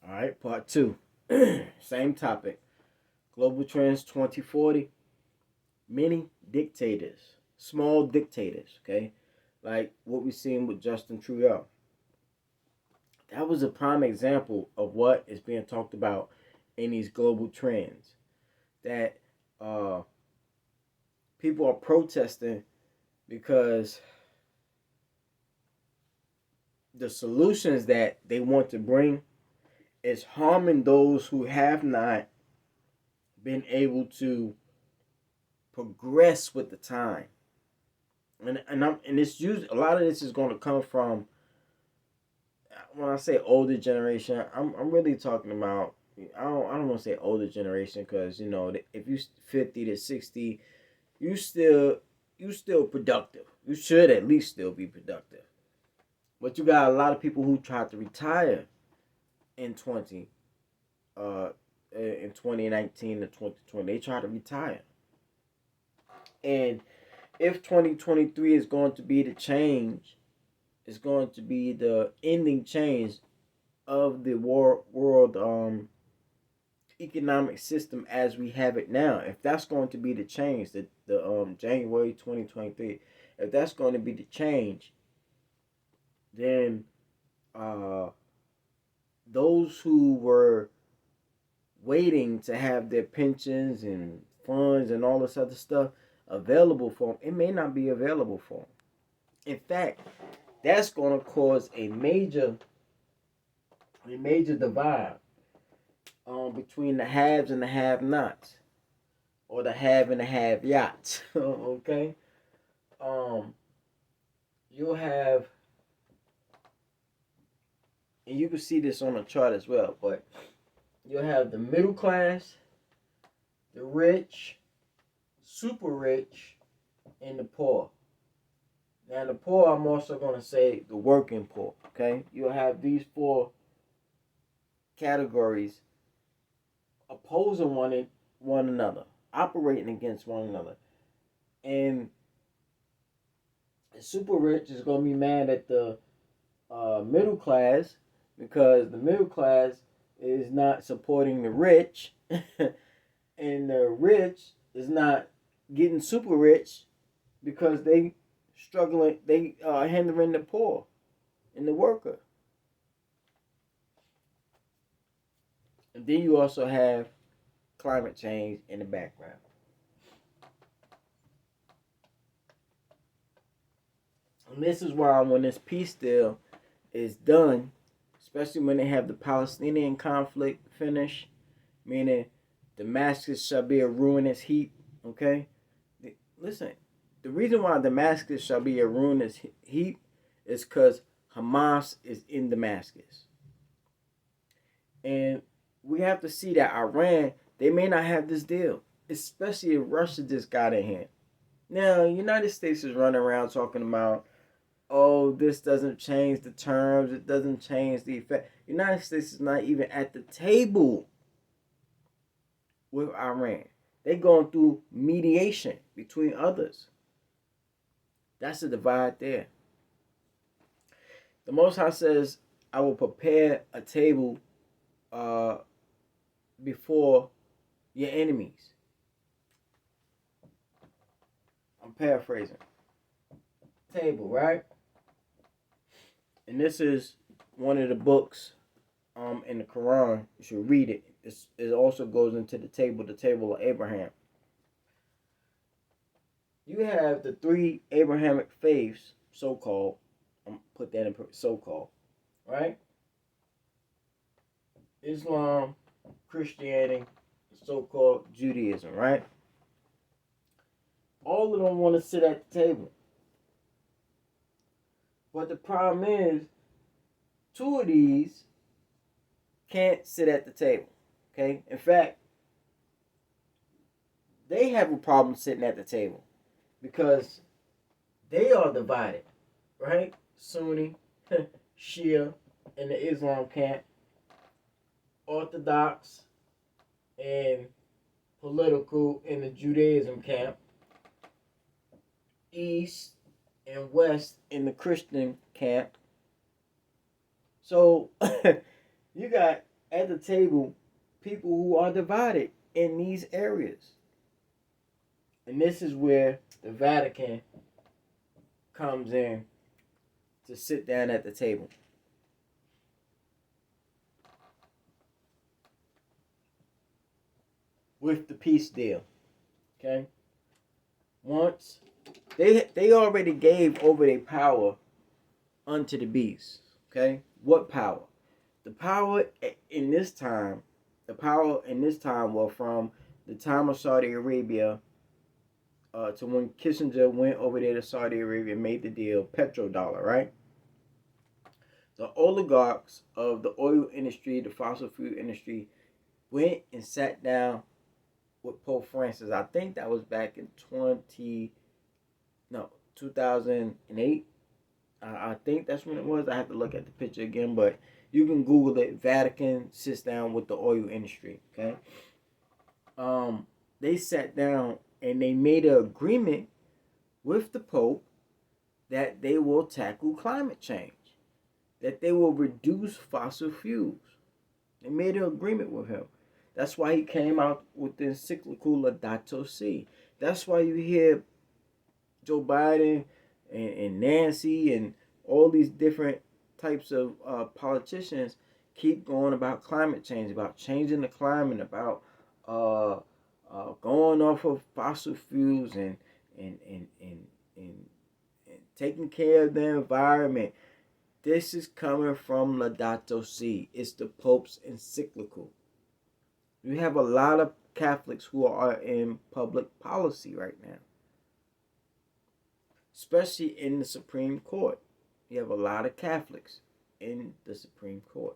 All right, part two. Same topic. Global Trends 2040. Many dictators, small dictators, okay? Like what we seen with Justin Trudeau. That was a prime example of what is being talked about in these global trends. That uh, people are protesting because the solutions that they want to bring is harming those who have not been able to progress with the time. And it's usually a lot of this is going to come from, when I say older generation, I'm really talking about, I don't want to say older generation, because if you 50 to 60, you still productive. You should at least still be productive. But you got a lot of people who tried to retire in 2019 to 2020. They try to retire. And if 2023 is going to be the change, it's going to be the ending change of the world economic system as we have it now. If that's going to be the change, the January 2023, if that's going to be the change, then those who were waiting to have their pensions and funds and all this other stuff available for them, it may not be available for them. In fact, that's going to cause a major divide between the haves and the have-nots, or the have and the have-yachts. Okay, you'll have, and you can see this on the chart as well, but you'll have the middle class, the rich, super rich, and the poor. Now, the poor, I'm also going to say the working poor. Okay, you'll have these four categories opposing one another, operating against one another. And the super rich is going to be mad at the middle class, because the middle class is not supporting the rich, and the rich is not getting super rich because they struggling, they are hindering the poor and the worker. And then you also have climate change in the background. And this is why when this peace deal is done, especially when they have the Palestinian conflict finished, meaning Damascus shall be a ruinous heap, okay? Listen, the reason why Damascus shall be a ruinous heap is because Hamas is in Damascus. And we have to see that Iran, they may not have this deal, especially if Russia just got in here. Now, the United States is running around talking about, oh, this doesn't change the terms, it doesn't change the effect. The United States is not even at the table with Iran. They're going through mediation between others. That's a divide there. The Most High says, I will prepare a table before your enemies. I'm paraphrasing. Table, right? And this is one of the books in the Quran. You should read it. It also goes into the table of Abraham. You have the three Abrahamic faiths, so-called. Put that in so-called, right? Islam, Christianity, so-called Judaism, right? All of them want to sit at the table. But the problem is, two of these can't sit at the table. Okay? In fact, they have a problem sitting at the table because they are divided, right? Sunni, Shia in the Islam camp, Orthodox and political in the Judaism camp, East and West in the Christian camp. So you got at the table people who are divided in these areas. And this is where the Vatican comes in to sit down at the table. With the peace deal. Okay? Once they already gave over their power unto the beast. Okay? What power? The power in this time, was from the time of Saudi Arabia to when Kissinger went over there to Saudi Arabia and made the deal, petrodollar, right? The oligarchs of the oil industry, the fossil fuel industry, went and sat down with Pope Francis. I think that was back in 2008. I think that's when it was. I have to look at the picture again, but you can Google it. Vatican sits down with the oil industry. Okay. They sat down and they made an agreement with the Pope that they will tackle climate change, that they will reduce fossil fuels. They made an agreement with him. That's why he came out with the encyclical Laudato Si. That's why you hear Joe Biden and Nancy and all these different types of politicians keep going about climate change, about changing the climate, about going off of fossil fuels and taking care of the environment. This is coming from Laudato Si. It's the Pope's encyclical. You have a lot of Catholics who are in public policy right now, especially in the Supreme Court. You have a lot of Catholics in the Supreme Court.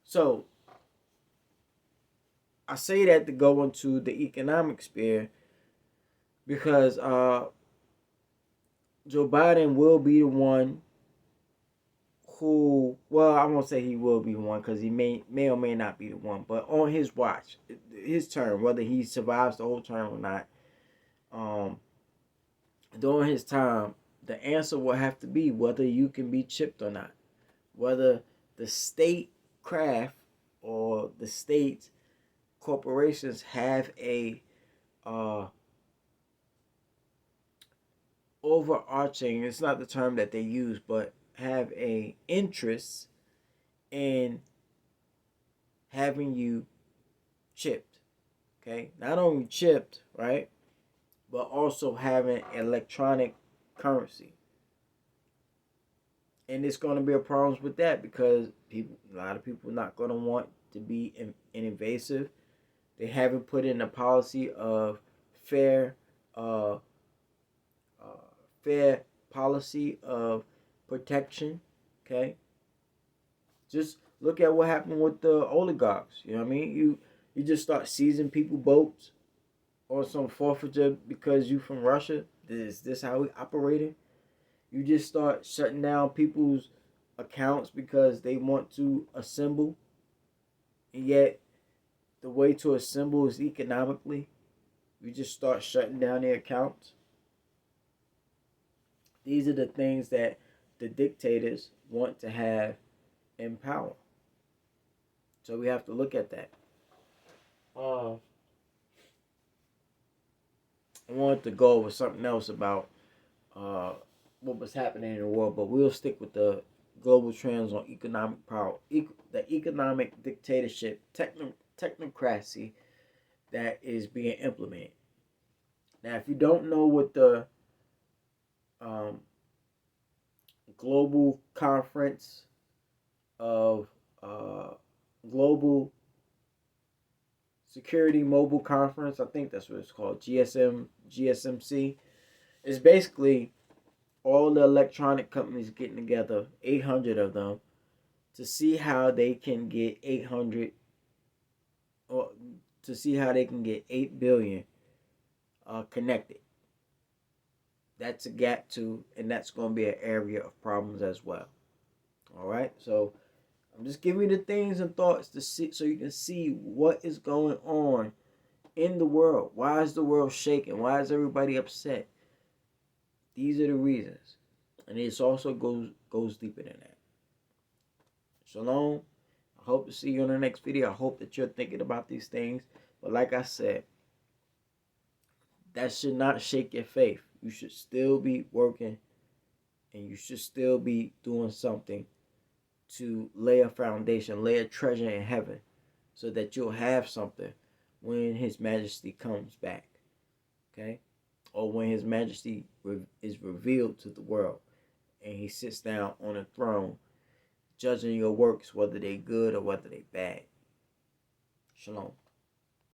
So, I say that to go into the economic sphere because Joe Biden will be the one who, well, I won't say he will be the one because he may or may not be the one, but on his watch, his term, whether he survives the whole term or not, during his time, the answer will have to be whether you can be chipped or not, whether the state craft or the state corporations have a overarching, it's not the term that they use, but have a interest in having you chipped. Okay, not only chipped, right, but also having electronic currency. And it's going to be a problem with that because a lot of people are not going to want to be invasive. They haven't put in a policy of fair policy of protection. Okay, just look at what happened with the oligarchs. You know what I mean? You just start seizing people boats or some forfeiture because you from Russia. Is this how we operating? You just start shutting down people's accounts because they want to assemble, and yet the way to assemble is economically. You just start shutting down their accounts. These are the things that the dictators want to have in power. So we have to look at that. I wanted to go over something else about what was happening in the world, but we'll stick with the global trends on economic power, the economic dictatorship, technocracy that is being implemented. Now, if you don't know what the global conference of global security mobile conference, I think that's what it's called, GSMC, is basically all the electronic companies getting together, 800 of them, to see how they can get 800, or to see how they can get 8 billion connected. That's a gap too, and that's going to be an area of problems as well. All right, so I'm just giving you the things and thoughts to see, so you can see what is going on in the world. Why is the world shaking? Why is everybody upset? These are the reasons, and it also goes deeper than that. Shalom. I hope to see you in the next video. I hope that you're thinking about these things. But like I said, that should not shake your faith. You should still be working, and you should still be doing something to lay a foundation, lay a treasure in heaven, so that you'll have something when His Majesty comes back. Okay? Or when His Majesty is revealed to the world and He sits down on a throne judging your works, whether they good or whether they bad. Shalom.